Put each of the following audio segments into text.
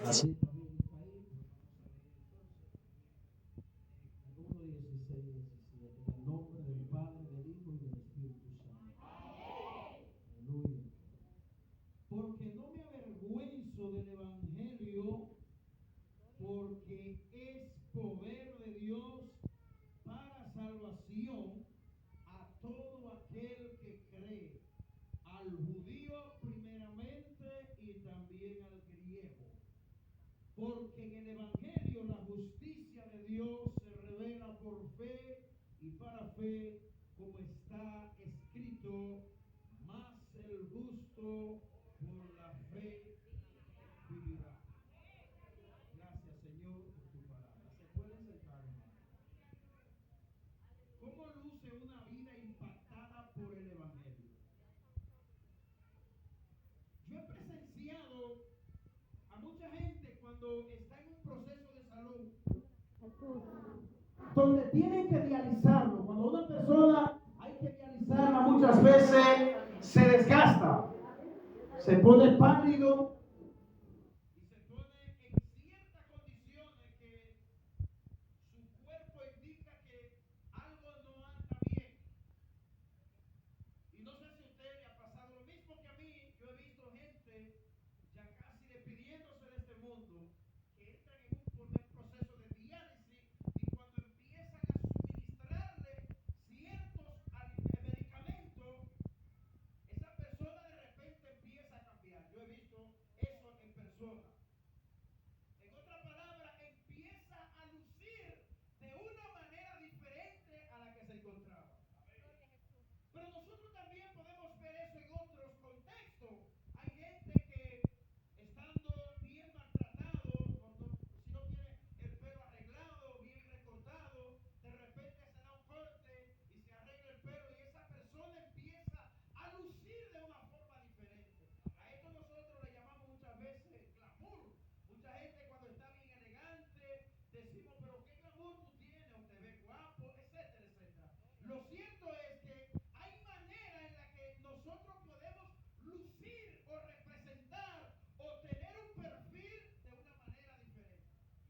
Así. Porque no me avergüenzo del evangelio, porque es poder de Dios para salvación a todo aquel que cree, al judío primeramente y también al griego. Porque en el evangelio la justicia de Dios se revela por fe y para fe, como está escrito, mas el justo por la fe vivirá. Gracias, Señor, por tu palabra. Se pueden sentar, hermano. ¿Cómo luce una vida impactada por el evangelio? Yo he presenciado a mucha gente cuando está en un proceso de salud donde tienen que dializarlo. Cuando una persona hay que dializarla, muchas veces se desgasta, se pone pálido y se pone en ciertas condiciones que su cuerpo indica que algo no anda bien. Y no sé si a usted le ha pasado lo mismo que a mí. Yo he visto gente ya casi despidiéndose de este mundo, que entran en un proceso de diálisis, y cuando empiezan a suministrarle ciertos medicamentos, esa persona de repente empieza a cambiar. Yo he visto eso en persona. En otra palabra, empieza a lucir de una manera diferente a la que se encontraba. Pero nosotros también podemos ver eso en otros contextos. Hay gente que, estando bien maltratado, si no tiene el pelo arreglado, bien recortado, de repente se da un corte y se arregla el pelo, y esa persona empieza a lucir de una forma diferente. A esto nosotros le llamamos muchas veces glamour. Mucha gente, cuando está bien elegante, decimos, pero qué glamour tú tienes, o te ves guapo, etcétera, etcétera. Lo cierto es que hay manera en la que nosotros podemos lucir o representar o tener un perfil de una manera diferente.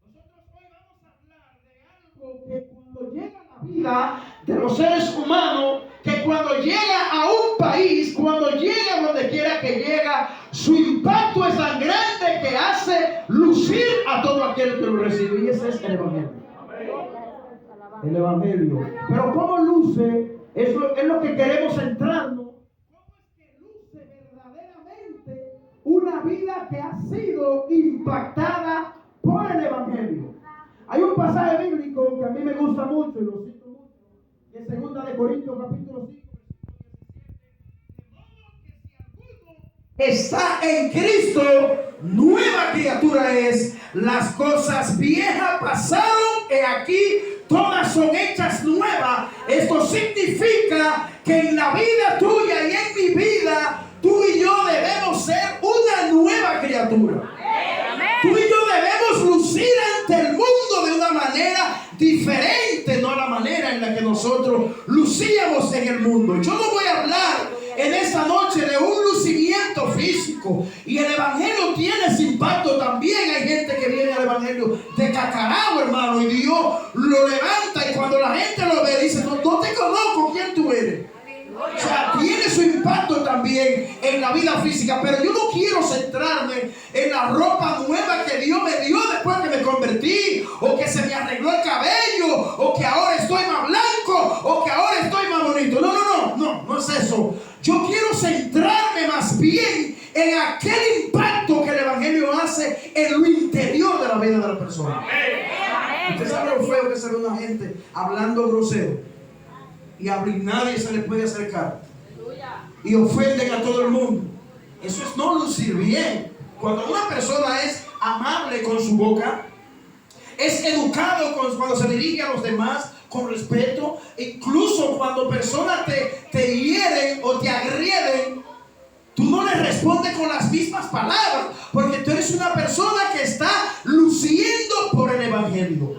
Nosotros hoy vamos a hablar de algo que cuando llega a la vida de los seres humanos, que cuando llega a un país, cuando llega donde quiera que llega, su impacto es tan grande que hace lucir a todo aquel que lo recibe. Y ese es el evangelio. El evangelio. Pero ¿cómo luce? Eso es lo que queremos centrarnos. ¿Cómo es que luce verdaderamente una vida que ha sido impactada por el evangelio? Hay un pasaje bíblico que a mí me gusta mucho y lo cito mucho, que es 2 de Corintios capítulo 5, está en Cristo, nueva criatura es. Las cosas viejas pasaron, y aquí todas son hechas nuevas. Esto significa que en la vida tuya y en mi vida, tú y yo debemos ser una nueva criatura. Tú y yo debemos lucir ante el mundo de una manera diferente, no la manera en la que nosotros lucíamos en el mundo. Yo no voy a hablar en esta noche de un lucimiento físico, y el evangelio tiene ese impacto también. Hay gente que viene al evangelio de cacarao, hermano, y Dios lo levanta, y cuando la gente lo ve dice, no te conozco, ¿quién tú eres? O sea, tiene su impacto también en la vida física. Pero yo no quiero centrarme en la ropa nueva que Dios me dio después que me convertí, o que se me arregló el cabello, o que ahora estoy más blanco, o que ahora estoy más bonito. No es eso. Yo quiero centrarme más bien en aquel impacto que el evangelio hace en lo interior de la vida de la persona. Usted sabe lo feo que es una gente hablando grosero, y a nadie se le puede acercar, y ofenden a todo el mundo. Eso es no lucir bien. Cuando una persona es amable con su boca, es educado cuando se dirige a los demás con respeto, incluso cuando personas te hieren o te agreden, tú no le respondes con las mismas palabras, porque tú eres una persona que está luciendo por el evangelio.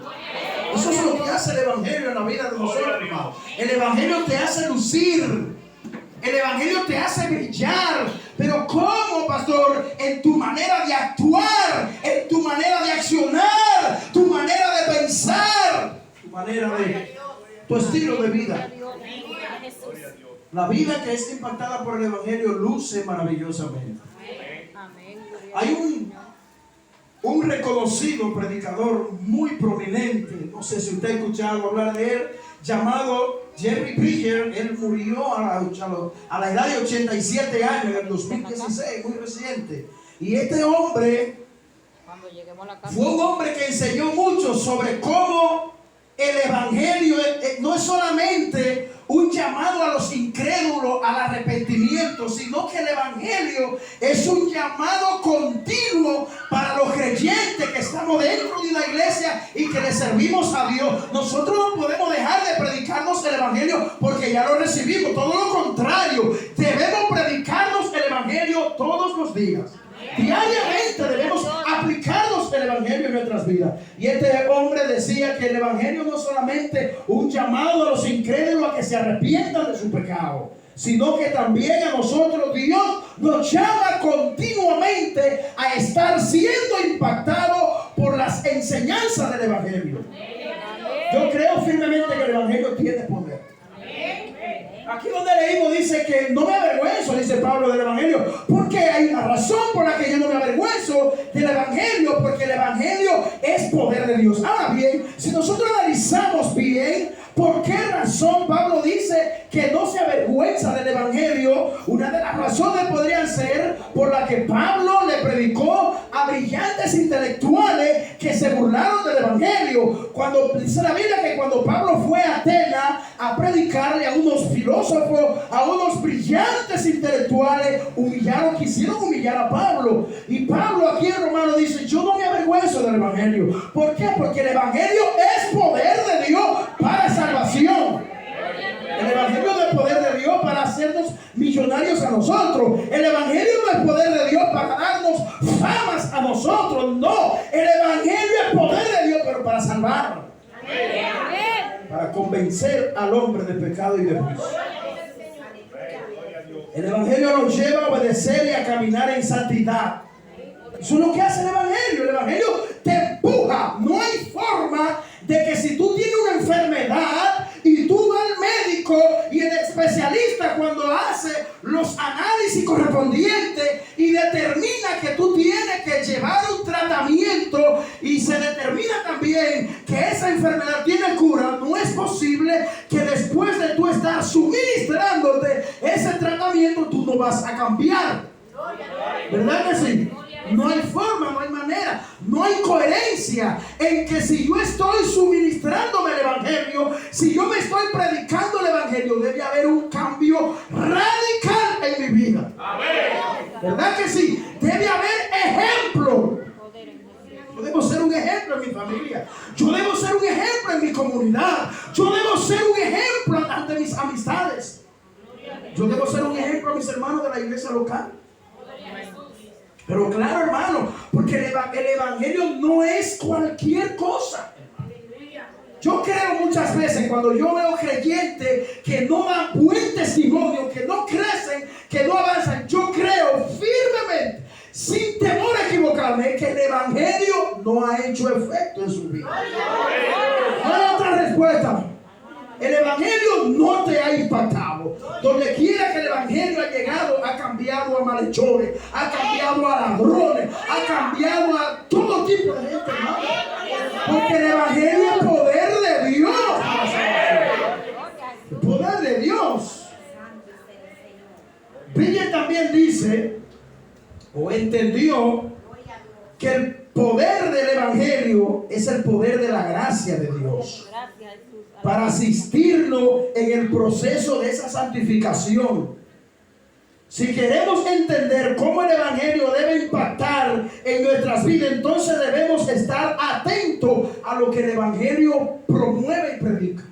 Eso es lo que hace el evangelio en la vida de nosotros, hermano. El evangelio te hace lucir. El evangelio te hace brillar. Pero ¿cómo, pastor? En tu manera de actuar La vida que es impactada por el Evangelio luce maravillosamente. Amén. Hay un reconocido predicador muy prominente, no sé si usted ha escuchado hablar de él, llamado Jerry Bridger. Él murió a la edad de 87 años en el 2016, muy reciente. Y este hombre fue un hombre que enseñó mucho sobre cómo el Evangelio no es solamente un llamado a los incrédulos al arrepentimiento, sino que el Evangelio es un llamado continuo para los creyentes que estamos dentro de una iglesia y que le servimos a Dios. Nosotros no podemos dejar de predicarnos el Evangelio porque ya lo recibimos. Todo lo contrario, debemos predicarnos el Evangelio todos los días. Diariamente debemos aplicarnos el Evangelio en nuestras vidas. Y este hombre decía que el Evangelio no es solamente un llamado a los incrédulos a que se arrepientan de su pecado, sino que también a nosotros Dios nos llama continuamente a estar siendo impactados por las enseñanzas del Evangelio. Yo creo firmemente que el Evangelio tiene poder. Aquí donde leímos dice que no me avergüenzo, dice Pablo, del Evangelio, porque hay una razón por la que yo no me avergüenzo del Evangelio, porque el Evangelio es poder de Dios. Ahora bien, si nosotros analizamos bien por qué razón Pablo dice que no se avergüenza del Evangelio, una de las razones podrían ser por la que Pablo le predicó a brillantes intelectuales que se burlaron del Evangelio. Cuando dice la Biblia que cuando Pablo fue a Atenas a predicarle a unos filósofos, a unos brillantes intelectuales, quisieron humillar a Pablo. Y Pablo aquí en Romano dice: yo no me avergüenzo del Evangelio. ¿Por qué? Porque el Evangelio es poder de Dios para salvación. El Evangelio no es poder de Dios para hacernos millonarios a nosotros. El Evangelio no es poder de Dios para darnos famas a nosotros. No, el Evangelio es poder de Dios, pero para salvar, para convencer al hombre de pecado y de juicio. El Evangelio nos lleva a obedecer y a caminar en santidad. Eso es lo que hace el Evangelio. El Evangelio te empuja. No hay forma de que si tú tienes una enfermedad y tú vas al médico y el especialista, cuando hace los análisis correspondientes y determina que tú tienes que llevar un tratamiento y se determina también que esa enfermedad tiene cura, no es posible que después de tú estar suministrándote ese tratamiento tú no vas a cambiar. ¿Verdad que sí? No hay forma, no hay manera, no hay coherencia en que si yo estoy suministrándome el Evangelio, si yo me estoy predicando el Evangelio, debe haber un cambio radical en mi vida. ¿Verdad que sí? Debe haber ejemplo. Yo debo ser un ejemplo en mi familia. Yo debo ser un ejemplo en mi comunidad. Yo debo ser un ejemplo ante mis amistades. Yo debo ser un ejemplo a mis hermanos de la iglesia local. Pero claro, hermano, porque el Evangelio no es cualquier cosa. Yo creo muchas veces cuando yo veo creyentes que no dan buen testimonio, que no crecen, que no avanzan, yo creo firmemente, sin temor a equivocarme, que el Evangelio no ha hecho efecto en su vida. No hay otra respuesta. El Evangelio no te ha impactado. Donde quiera que el Evangelio ha llegado, ha cambiado a malhechores, ha cambiado a ladrones, ha cambiado a todo tipo de gente, hermano. Porque el Evangelio es poder de Dios. El poder de Dios. Bridger también dice, o entendió, que el poder del Evangelio es el poder de la gracia de Dios para asistirnos en el proceso de esa santificación. Si queremos entender cómo el Evangelio debe impactar en nuestras vidas, entonces debemos estar atentos a lo que el Evangelio promueve y predica.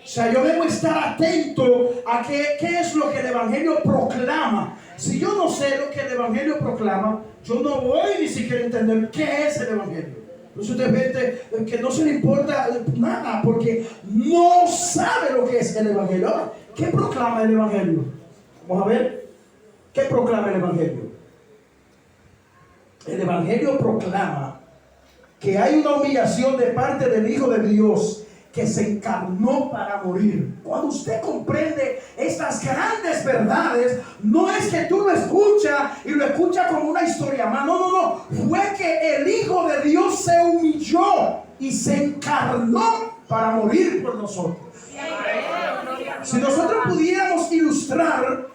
O sea, yo debo estar atento a qué es lo que el Evangelio proclama. Si yo no sé lo que el Evangelio proclama, yo no voy ni siquiera a entender qué es el Evangelio. Entonces usted ve que no se le importa nada porque no sabe lo que es el Evangelio. Ahora, ¿qué proclama el Evangelio? Vamos a ver. ¿Qué proclama el Evangelio? El Evangelio proclama que hay una humillación de parte del Hijo de Dios que se encarnó para morir. Cuando usted comprende estas grandes verdades, no es que tú lo escuchas y lo escuchas como una historia más. No. Fue que el Hijo de Dios se humilló y se encarnó para morir por nosotros. Si nosotros pudiéramos ilustrar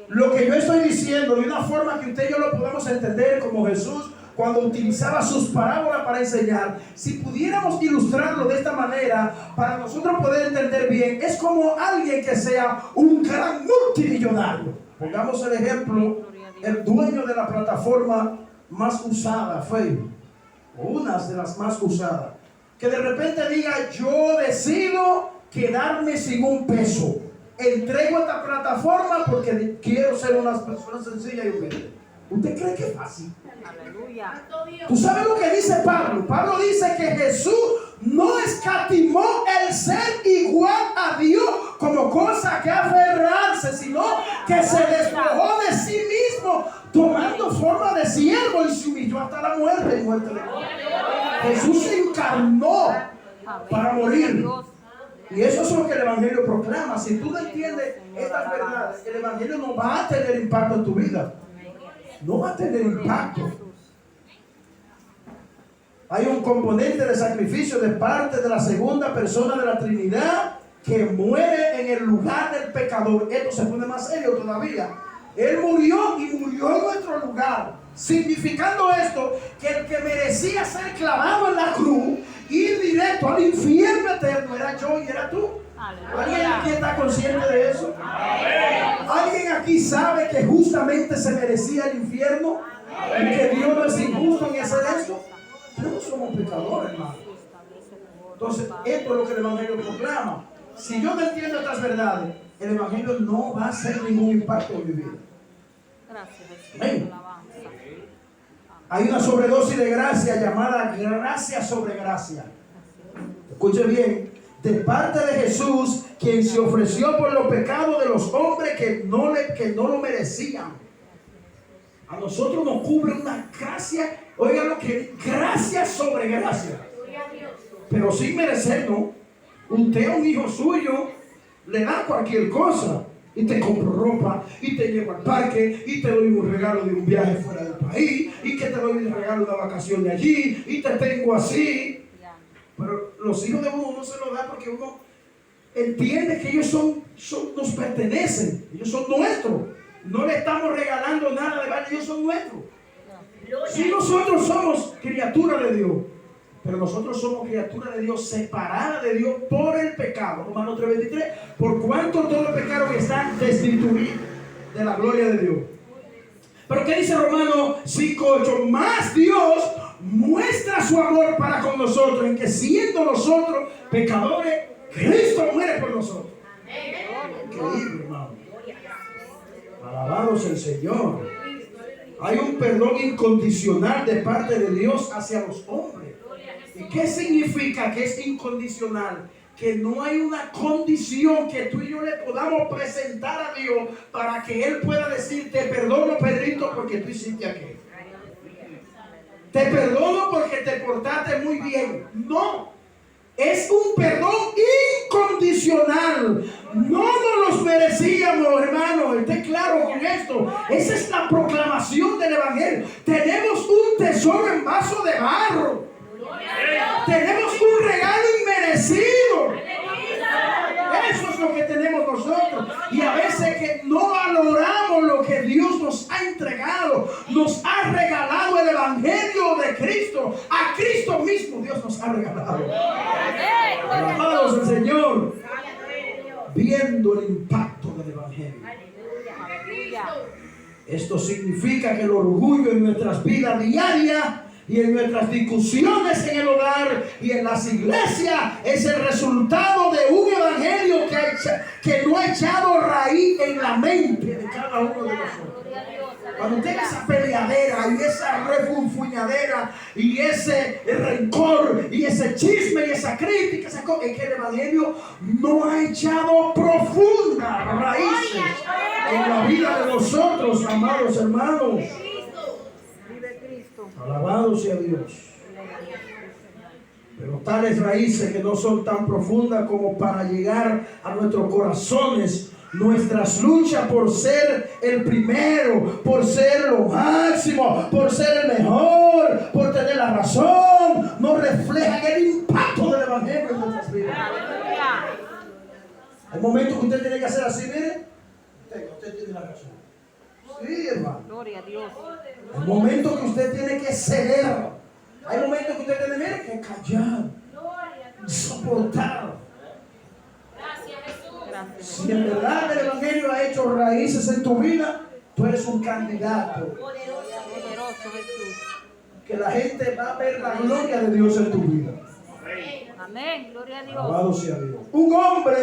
lo que yo estoy diciendo de una forma que usted y yo lo podamos entender, como Jesús cuando utilizaba sus parábolas para enseñar, si pudiéramos ilustrarlo de esta manera para nosotros poder entender bien, es como alguien que sea un gran multimillonario. Pongamos el ejemplo, el dueño de la plataforma más usada, Facebook, o una de las más usadas, que de repente diga: yo decido quedarme sin un peso, entrego esta plataforma porque quiero ser una persona sencilla y humilde. ¿Usted cree que es fácil? Aleluya. ¿Tú sabes lo que dice Pablo? Pablo dice que Jesús no escatimó el ser igual a Dios como cosa que aferrarse, sino que se despojó de sí mismo, tomando forma de siervo, y se humilló hasta la muerte y muerte de cruz. Jesús se encarnó para morir. Y eso es lo que el Evangelio proclama. Si tú no entiendes estas verdades, el Evangelio no va a tener impacto en tu vida. No va a tener impacto. Hay un componente de sacrificio de parte de la segunda persona de la Trinidad que muere en el lugar del pecador. Esto se pone más serio todavía. Él murió y murió en nuestro lugar, significando esto que el que merecía ser clavado en la cruz, ir directo al infierno eterno, era yo y era tú. ¿Alguien aquí está consciente de eso? ¿Alguien aquí sabe que justamente se merecía el infierno? ¿Y que Dios no es injusto en hacer eso? Todos somos pecadores, hermano. Entonces, esto es lo que el Evangelio proclama. Si yo no entiendo estas verdades, el Evangelio no va a hacer ningún impacto en mi vida. Amén. Hay una sobredosis de gracia llamada gracia sobre gracia. Escuche bien. De parte de Jesús, quien se ofreció por los pecados de los hombres que no lo merecían. A nosotros nos cubre una gracia, oigan lo que gracia sobre gracia. Pero sin merecer, ¿no? Usted a un hijo suyo le da cualquier cosa y te compro ropa y te llevo al parque y te doy un regalo de un viaje fuera del país y que te doy un regalo de una vacación de allí y te tengo así. Pero los hijos de uno se los da porque uno entiende que ellos nos pertenecen, ellos son nuestros. No le estamos regalando nada de valor, ellos son nuestros. Si nosotros somos criaturas de Dios, pero nosotros somos criaturas de Dios separadas de Dios por el pecado. Romanos 3:23, por cuanto todos los pecados están destituidos de la gloria de Dios. Pero ¿qué dice Romanos 5:8? Más Dios muestra su amor para con nosotros en que siendo nosotros pecadores, Cristo muere por nosotros. Increíble, hermano. Alabado sea el Señor. Hay un perdón incondicional de parte de Dios hacia los hombres. ¿Y qué significa que es incondicional? Que no hay una condición que tú y yo le podamos presentar a Dios para que Él pueda decir: te perdono, Pedrito, porque tú hiciste aquello. Te perdono porque te portaste muy bien. No, es un perdón incondicional. No nos los merecíamos, hermano. Esté claro con esto. Esa es la proclamación del Evangelio. Tenemos un tesoro en vaso de barro. Tenemos un regalo inmerecido. Eso es lo que tenemos nosotros. Y a veces que no valoramos lo que Dios nos ha entregado. Nos ha regalado el Evangelio de Cristo. A Cristo mismo Dios nos ha regalado. Alabado sea el Señor. Viendo el impacto del Evangelio. Esto significa que el orgullo en nuestras vidas diarias y en nuestras discusiones en el hogar y en las iglesias es el resultado de un evangelio que no ha echado raíz en la mente de cada uno de nosotros. Cuando tenga esa peleadera y esa refunfuñadera y ese rencor y ese chisme y esa crítica, esa cosa, es que el evangelio no ha echado profundas raíces en la vida de nosotros, amados Pero tales raíces que no son tan profundas como para llegar a nuestros corazones. Nuestras luchas por ser el primero, por ser lo máximo, por ser el mejor, por tener la razón, no reflejan el impacto del evangelio en nuestras vidas. Hay momentos que usted tiene que hacer así, mire, usted tiene la razón. Sí, hermano. Gloria a Dios. Hay momentos que usted tiene que ceder. Hay momentos que usted tiene, mire, que callar, soportar. Si en verdad el evangelio ha hecho raíces en tu vida, tú eres un candidato. Poderoso Jesús. Que la gente va a ver la gloria de Dios en tu vida. Amén. Gloria a Dios. Alabado sea Dios. Un hombre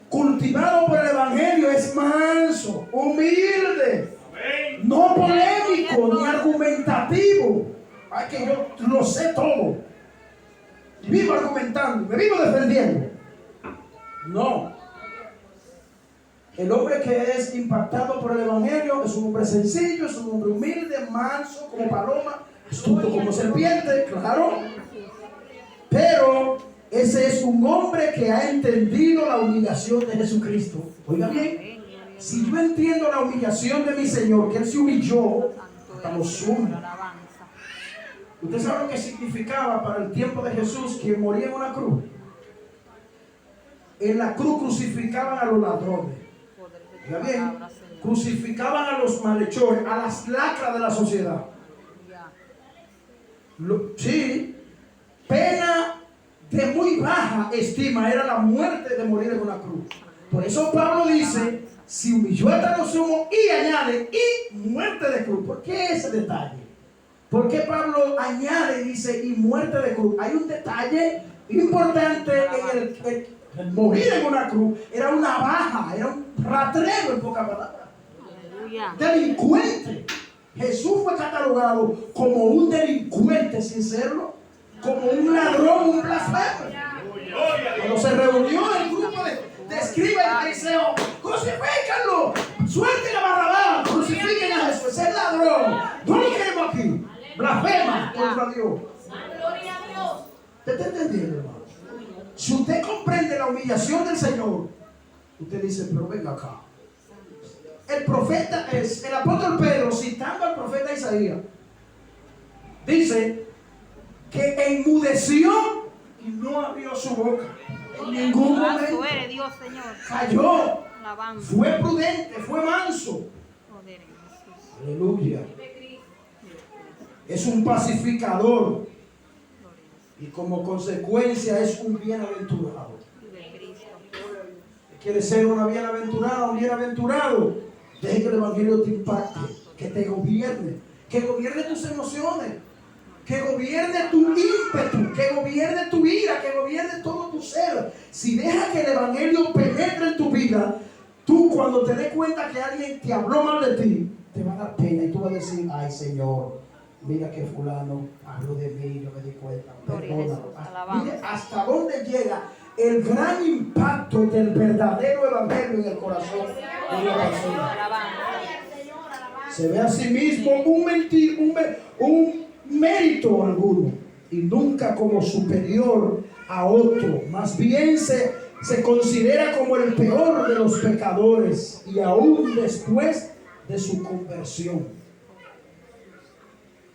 cultivado por el evangelio es manso, humilde, no polémico ni argumentativo. Ay, que yo lo sé todo. Y vivo argumentando, me vivo defendiendo. No. El hombre que es impactado por el evangelio es un hombre sencillo, es un hombre humilde, manso como paloma, astuto como serpiente, claro. Pero ese es un hombre que ha entendido la humillación de Jesucristo. Oiga bien, si yo entiendo la humillación de mi Señor, que Él se humilló hasta los sumos. ¿Usted sabe lo que significaba para el tiempo de Jesús que moría en una cruz? En la cruz crucificaban a los ladrones. Oiga bien, crucificaban a los malhechores, a las lacras de la sociedad. Sí, pena de muy baja estima era la muerte de morir en una cruz. Por eso Pablo dice, si humilló hasta los sumos, y añade, y muerte de cruz. ¿Por qué ese detalle? ¿Por qué Pablo añade y dice, y muerte de cruz? Hay un detalle importante en el morir en una cruz. Era una baja, era un ratrero en pocas palabras. Delincuente. Jesús fue catalogado como un delincuente sin serlo, como un ladrón, un blasfemo. Cuando se reunió el grupo de escribas y fariseos, crucifíquenlo, suelten a Barrabás, crucifiquen a Jesús, es el ladrón. No lo queremos aquí. Blasfema contra Dios. ¿Usted está entendiendo, hermano? Si usted comprende la humillación del Señor, usted dice, pero venga acá. El apóstol Pedro, citando al profeta Isaías, dice que enmudeció y no abrió su boca. En ningún momento cayó. Fue prudente, fue manso. Aleluya. Es un pacificador. Y como consecuencia es un bienaventurado. ¿Quiere ser una bienaventurada, un bienaventurado? Deje que el evangelio te impacte, que te gobierne, que gobierne tus emociones, que gobierne tu ímpetu, que gobierne tu ira, que gobierne todo tu ser. Si deja que el evangelio penetre en tu vida, tú cuando te des cuenta que alguien te habló mal de ti, te va a dar pena y tú vas a decir, ay Señor, mira que fulano habló de mí, yo me di cuenta, perdónalo. Mire hasta dónde llega el gran impacto del verdadero evangelio en el corazón de la persona. Se ve a sí mismo un mérito alguno y nunca como superior a otro. Más bien se considera como el peor de los pecadores y aún después de su conversión.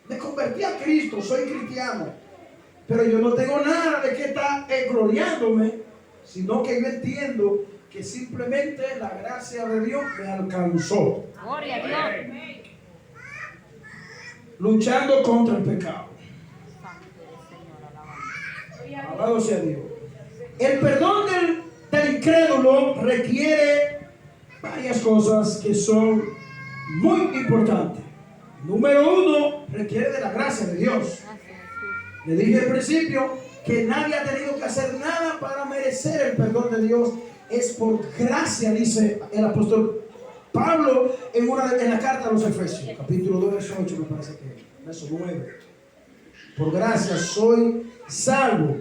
Me convertí a Cristo, soy cristiano. Pero yo no tengo nada de que estar gloriándome, sino que yo entiendo que simplemente la gracia de Dios me alcanzó. Gloria a Dios. Luchando contra el pecado. Alabado sea Dios. El perdón del incrédulo requiere varias cosas que son muy importantes. Número uno, requiere de la gracia de Dios. Le dije al principio que nadie ha tenido que hacer nada para merecer el perdón de Dios. Es por gracia, dice el apóstol Pablo en la carta a los Efesios, capítulo 2, verso 8, me parece que verso 9. Por gracia soy salvo.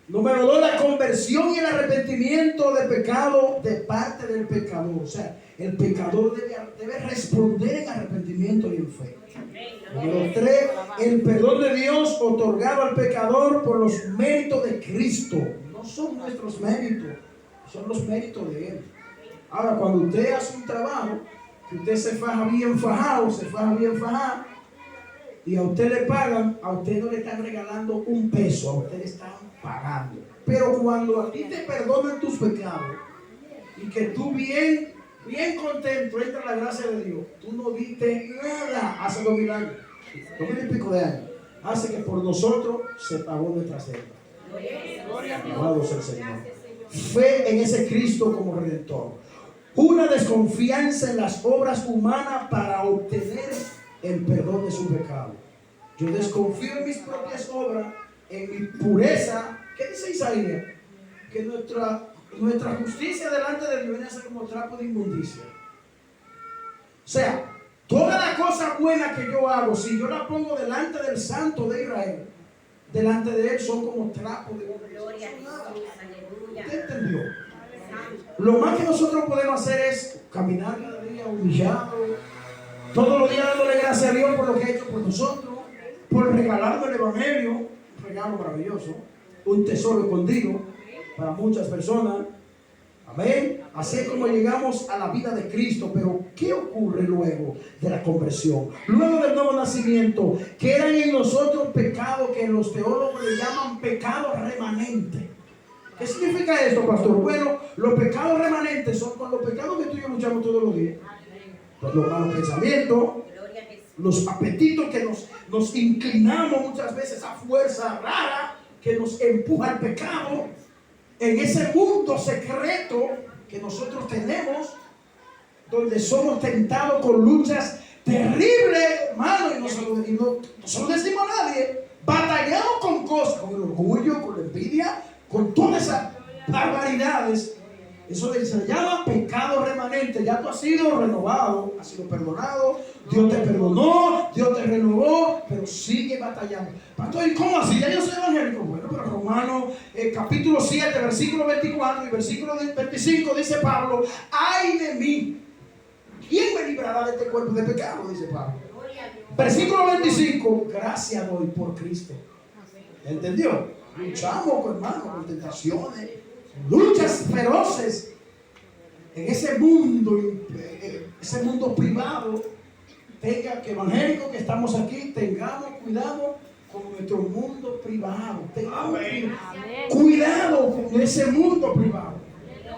Número 2, la conversión y el arrepentimiento de pecado de parte del pecador. O sea, el pecador debe responder en arrepentimiento y en fe. Número 3, el perdón de Dios otorgado al pecador por los méritos de Cristo. No son nuestros méritos, son los méritos de Él. Ahora, cuando usted hace un trabajo, que usted se faja bien fajado, se faja bien fajado, y a usted le pagan, a usted no le están regalando un peso, a usted le están pagando. Pero cuando a ti te perdonan tus pecados, y que tú bien contento entra la gracia de Dios, tú no diste nada hace 2000 años, 2000 y pico de años, hace que por nosotros se pagó nuestra deuda. Alabado sea el Señor. Fe en ese Cristo como Redentor. Una desconfianza en las obras humanas para obtener el perdón de su pecado. Yo desconfío en mis propias obras, en mi pureza. ¿Qué dice Isaías? Que nuestra justicia delante de Dios viene a ser como trapo de inmundicia. O sea, toda la cosa buena que yo hago, si yo la pongo delante del Santo de Israel, delante de Él son como trapo de inmundicia. ¿Usted entendió? Lo más que nosotros podemos hacer es caminar cada día humillado, todos los días dándole gracias a Dios por lo que ha hecho por nosotros, por regalarnos el Evangelio, un regalo maravilloso, un tesoro escondido para muchas personas. Amén. Así es como llegamos a la vida de Cristo. Pero ¿qué ocurre luego de la conversión? Luego del nuevo nacimiento, quedan en nosotros pecados que los teólogos le llaman pecados remanentes. ¿Qué significa esto, pastor? Bueno, los pecados remanentes son con los pecados que tú y yo luchamos todos los días. Pues los malos pensamientos, los apetitos que nos inclinamos muchas veces a fuerza rara que nos empuja al pecado, en ese mundo secreto que nosotros tenemos, donde somos tentados con luchas terribles, hermano, y no se lo decimos a nadie. Batallamos con cosas, con el orgullo, con la envidia, con todas esas barbaridades. Eso se llama pecado remanente. Ya tú has sido renovado, has sido perdonado, Dios te perdonó, Dios te renovó, pero sigue batallando. Pastor, ¿y cómo así? Ya yo soy evangélico. Bueno, pero Romanos capítulo 7, versículo 24 y versículo 25 dice Pablo: ¡ay de mí! ¿Quién me librará de este cuerpo de pecado? Dice Pablo. Versículo 25: gracias doy por Cristo. ¿Entendió? Luchamos, hermano, con tentaciones, luchas feroces en ese mundo privado. Tenga que evangélicos que estamos aquí, tengamos cuidado con nuestro mundo privado. Tengamos cuidado con ese mundo privado.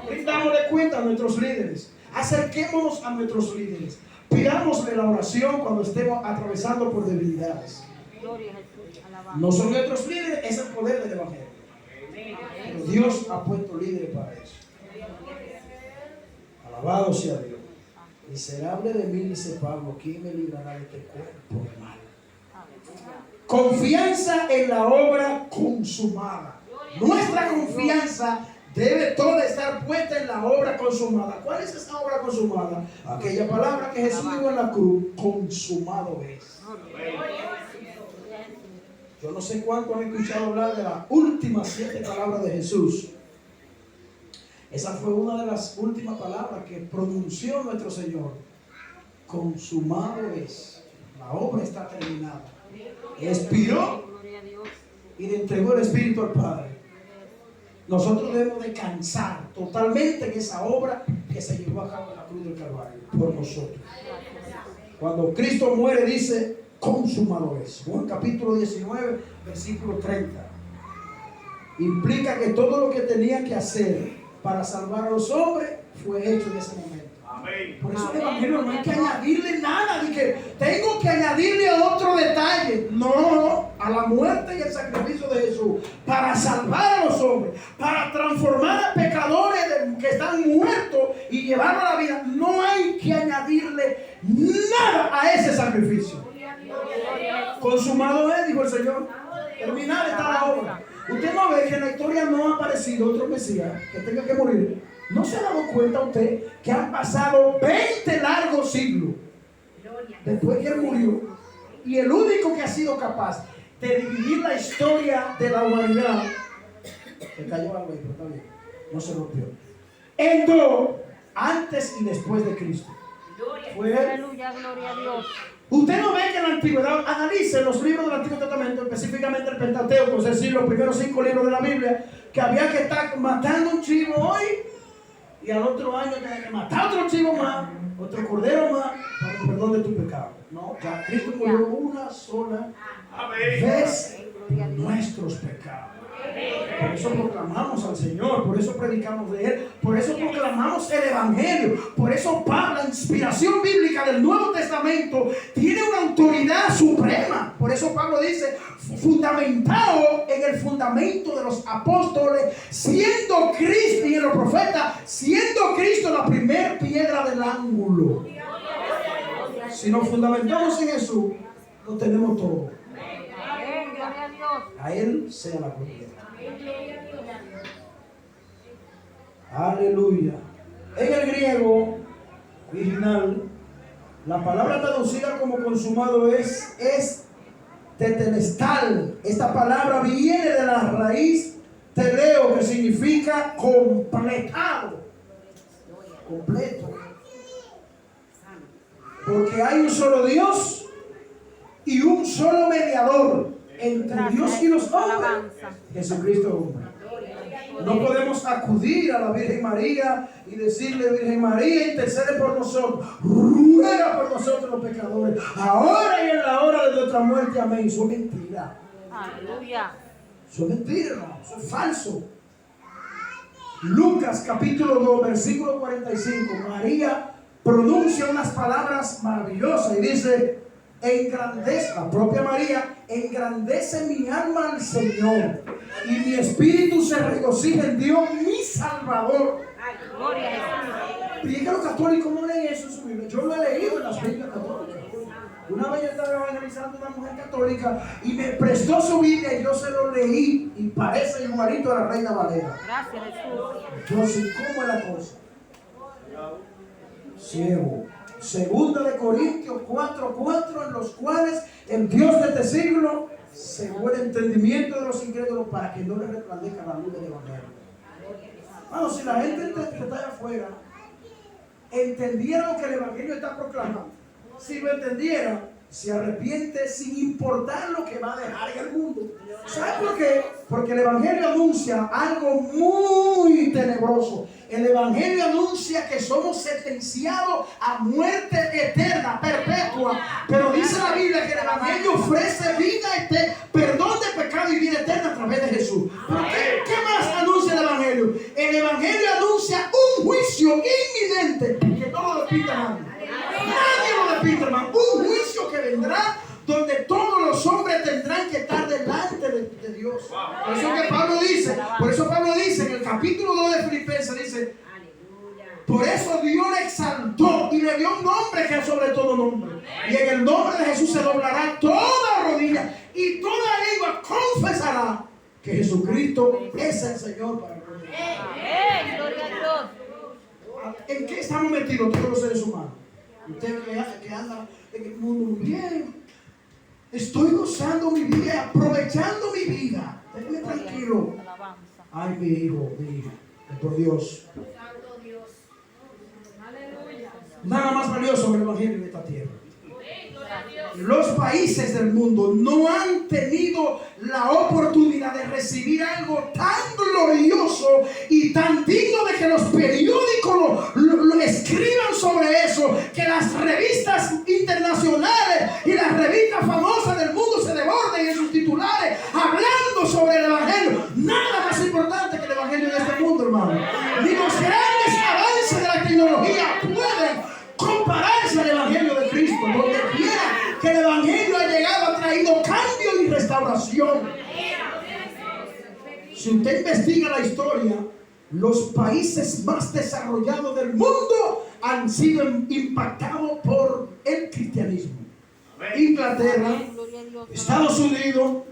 Brindámosle cuenta a nuestros líderes. Acerquémonos a nuestros líderes. Pidámosle la oración cuando estemos atravesando por debilidades. No son nuestros líderes, es el poder del evangelio. Pero Dios ha puesto líderes para eso. Alabado sea Dios. Miserable de mí, dice Pablo, ¿quién me librará de este cuerpo de mal? Confianza en la obra consumada. Nuestra confianza debe toda estar puesta en la obra consumada. ¿Cuál es esa obra consumada? Aquella palabra que Jesús dijo en la cruz: consumado es. Yo no sé cuántos han escuchado hablar de las últimas 7 palabras de Jesús. Esa fue una de las últimas palabras que pronunció nuestro Señor. Consumado es. La obra está terminada. Expiró y le entregó el Espíritu al Padre. Nosotros debemos descansar totalmente en esa obra que se llevó a cabo en la cruz del Calvario por nosotros. Cuando Cristo muere, dice: consumado es. Juan capítulo 19, versículo 30. Implica que todo lo que tenía que hacer para salvar a los hombres fue hecho en ese momento. Amén. Por eso el evangelio no hay que añadirle nada, de que tengo que añadirle otro detalle. No, a la muerte y el sacrificio de Jesús para salvar a los hombres, para transformar a pecadores que están muertos y llevarlos a la vida. No hay que añadirle nada a ese sacrificio. Consumado es, dijo el Señor. Terminada está la obra. Usted no ve que en la historia no ha aparecido otro Mesías que tenga que morir. ¿No se ha dado cuenta usted que han pasado 20 largos siglos después que él murió? Y el único que ha sido capaz de dividir la historia de la humanidad, se cayó algo ahí, pero está bien, no se rompió, en dos, antes y después de Cristo. Fue él. Aleluya, gloria a Dios. Usted no ve que en la antigüedad, analice los libros del Antiguo Testamento, específicamente el Pentateuco, es decir, los primeros 5 libros de la Biblia, que había que estar matando un chivo hoy y al otro año tenía que matar otro chivo más, otro cordero más, para el perdón de tu pecado. No, ya Cristo murió una sola vez por nuestros pecados. Por eso proclamamos al Señor, por eso predicamos de Él, por eso proclamamos el Evangelio. Por eso Pablo, la inspiración bíblica del Nuevo Testamento, tiene una autoridad suprema. Por eso Pablo dice, fundamentado en el fundamento de los apóstoles, siendo Cristo, y en los profetas, siendo Cristo la primera piedra del ángulo. Si nos fundamentamos en Jesús, lo tenemos todo. A Él sea la gloria. Aleluya. En el griego original, la palabra traducida como consumado es tetelestal. Esta palabra viene de la raíz teleo, que significa completado, completo. Porque hay un solo Dios y un solo mediador entre Dios y los hombres, Jesucristo hombre. No podemos acudir a la Virgen María y decirle, Virgen María, intercede por nosotros, ruega por nosotros los pecadores, ahora y en la hora de nuestra muerte, amén. Eso es mentira. Aleluya. Eso es mentira, hermano. Eso es falso. Lucas capítulo 2, versículo 45. María pronuncia unas palabras maravillosas y dice, engrandece, la propia María, engrandece mi alma al Señor y mi espíritu se regocija en Dios mi Salvador. Gloria a Jesús. Y es que los católicos no leen eso en su Biblia. Yo lo he leído en las Biblias católicas. Una vez yo estaba evangelizando a una mujer católica y me prestó su Biblia y yo se lo leí y parece igualito a la Reina Valera. Gracias, Jesús. Entonces, ¿cómo es la cosa? Ciego. Segunda de Corintios 4:4, en los cuales el Dios de este siglo cegó el entendimiento de los incrédulos para que no les resplandezca la luz del Evangelio. Bueno, si la gente que está allá afuera entendiera lo que el Evangelio está proclamando, si lo entendiera, se arrepiente sin importar lo que va a dejar en el mundo. ¿Sabe por qué? Porque el Evangelio anuncia algo muy tenebroso. El Evangelio anuncia que somos sentenciados a muerte eterna, perpetua. Pero dice la Biblia que el Evangelio ofrece vida eterna, perdón de pecado y vida eterna a través de Jesús. ¿Pero qué más anuncia el Evangelio? El Evangelio anuncia un juicio inminente que no lo despinta nadie. Nadie lo despinta, hermano. Un juicio que vendrá donde todos los hombres tendrán que estar delante de Dios. Por eso que Pablo dice, en el capítulo 2 de Filipenses, dice, por eso Dios le exaltó y le dio un nombre que es sobre todo nombre. Y en el nombre de Jesús se doblará toda rodilla y toda lengua confesará que Jesucristo es el Señor para nosotros. Amén. Gloria a Dios. ¿En qué estamos metidos todos los seres humanos? Usted que anda en el mundo bien. Estoy gozando mi vida, aprovechando mi vida. Déjeme tranquilo. Alabanza. Ay, mi hijo, por Dios. Nada más valioso que el Evangelio en esta tierra. Los países del mundo no han tenido la oportunidad de recibir algo tan glorioso y tan digno de que los periódicos lo escriban sobre eso, que las revistas internacionales y las revistas famosas del mundo se desborden en sus titulares hablando sobre el Evangelio. Nada más importante que el Evangelio en este mundo, hermano. Ni los grandes avances de la tecnología pueden compararse al Evangelio de Cristo. Donde quiera que el Evangelio ha llegado, ha traído cambio y restauración. Si usted investiga la historia, los países más desarrollados del mundo han sido impactados por el cristianismo. Inglaterra, Estados Unidos,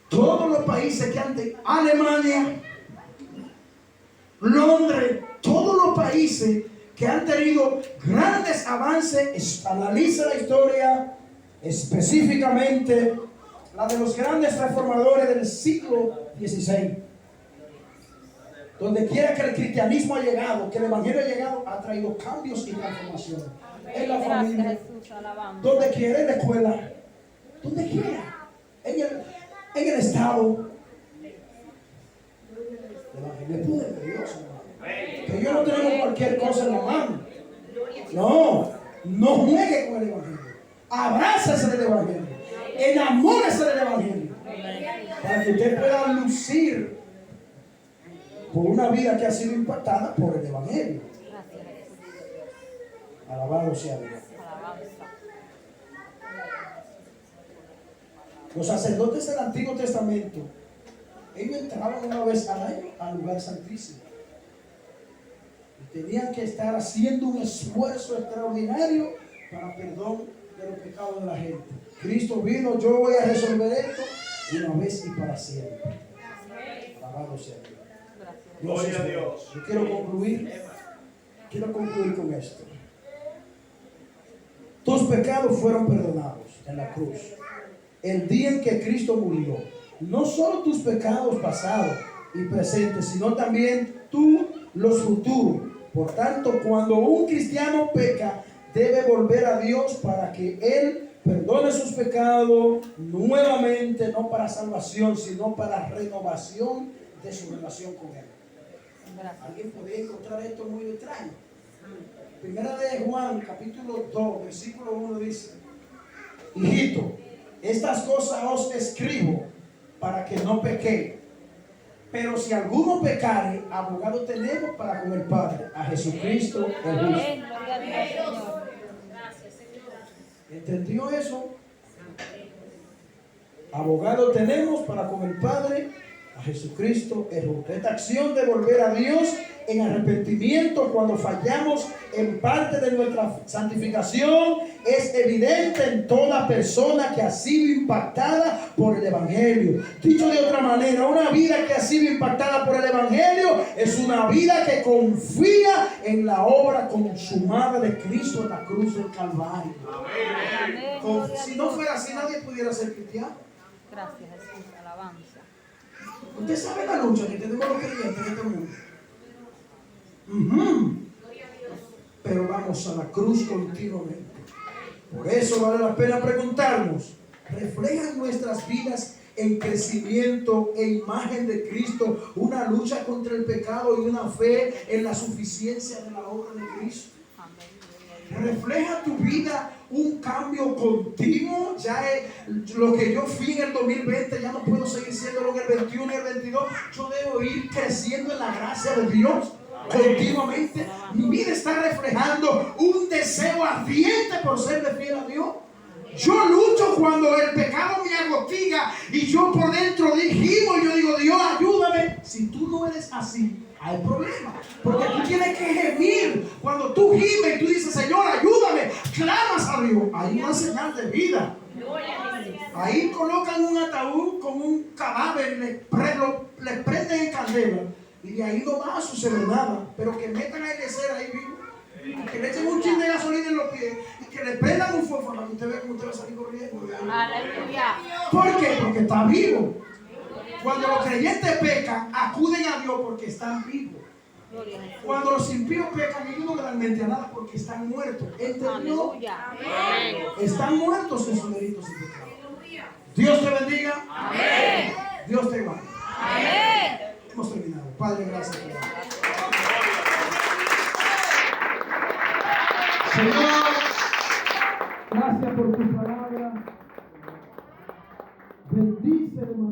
todos los países que antes, Alemania, Londres, todos los países que han tenido grandes avances. Analiza la historia, específicamente la de los grandes reformadores del siglo XVI. Donde quiera que el cristianismo ha llegado, que el evangelio ha llegado, ha traído cambios y transformaciones en la familia, Jesús, alabanza. Donde quiera, en la escuela, donde quiera, en el estado. El evangelio es poder de Dios, hermano. Que yo no tenemos cualquier cosa en la mano. No juegue con el evangelio. Abrácese del evangelio. Enamórese del evangelio. Para que usted pueda lucir por una vida que ha sido impactada por el evangelio. Gracias, Jesús. Alabado sea Dios. Alabanza. Los sacerdotes del Antiguo Testamento, ellos entraban una vez al año al lugar santísimo. Y tenían que estar haciendo un esfuerzo extraordinario para perdón de los pecados de la gente. Cristo vino, yo voy a resolver esto una vez y para siempre. Alabado sea Dios. Gracias. Gloria a Dios. Yo quiero concluir con esto. Tus pecados fueron perdonados en la cruz. El día en que Cristo murió. No solo tus pecados pasados y presentes, sino también tú los futuros. Por tanto, cuando un cristiano peca, debe volver a Dios para que Él perdone sus pecados nuevamente, no para salvación, sino para renovación de su relación con Él. Gracias. Alguien podría encontrar esto muy extraño. Primera de Juan, capítulo 2, versículo 1 dice: hijito, estas cosas os escribo para que no pequéis. Pero si alguno pecare, abogado tenemos para con el Padre, a Jesucristo el justo. Amén. Gloria a Dios, Señor. ¿Entendió eso? Abogado tenemos para con el Padre, a Jesucristo el justo. Esta acción de volver a Dios en arrepentimiento cuando fallamos en parte de nuestra santificación es evidente en toda persona que ha sido impactada por el Evangelio. Dicho de otra manera, una vida que ha sido impactada por el Evangelio es una vida que confía en la obra consumada de Cristo en la cruz del Calvario. Amén. Si no fuera así, nadie pudiera ser cristiano. Gracias, Jesús. Alabanza. Usted sabe la lucha que tenemos los creyentes en este mundo. Pero vamos a la cruz continuamente. Por eso vale la pena preguntarnos: ¿reflejan nuestras vidas en crecimiento e imagen de Cristo una lucha contra el pecado y una fe en la suficiencia de la obra de Cristo? ¿Refleja tu vida un cambio continuo? Lo que yo fui en el 2020, ya no puedo seguir siendo en el 21 y el 22. Yo debo ir creciendo en la gracia de Dios continuamente. Mi vida está reflejando un deseo ardiente por serle fiel a Dios. Yo lucho cuando el pecado me agotiga y yo por dentro gimo y yo digo: Dios, ayúdame. Si tú no eres así, hay problema, porque tú tienes que gemir. Cuando tú gimes y tú dices: Señor, ayúdame, clamas a Dios, hay una señal de vida. Ahí colocan un ataúd con un cadáver, le prenden en candela y de ahí no va a suceder nada. Pero que metan a Eliezer ahí vivo, y que le echen un chin de gasolina en los pies y que le prendan un fuego para que usted vea cómo usted va a salir corriendo. Aleluya. ¿Por qué? Porque está vivo. Cuando los creyentes pecan, acuden a Dios porque están vivos. Gloria a Jesús. Cuando los impíos pecan, ellos no dan mente a nada porque están muertos. ¿Entendió? Aleluya. Amén. Están muertos en sus delitos y pecados. Dios te bendiga. Amén. Dios te guarde. Amén. Hemos terminado. Padre, gracias por la Señor, gracias por tu palabra. Bendice, hermano.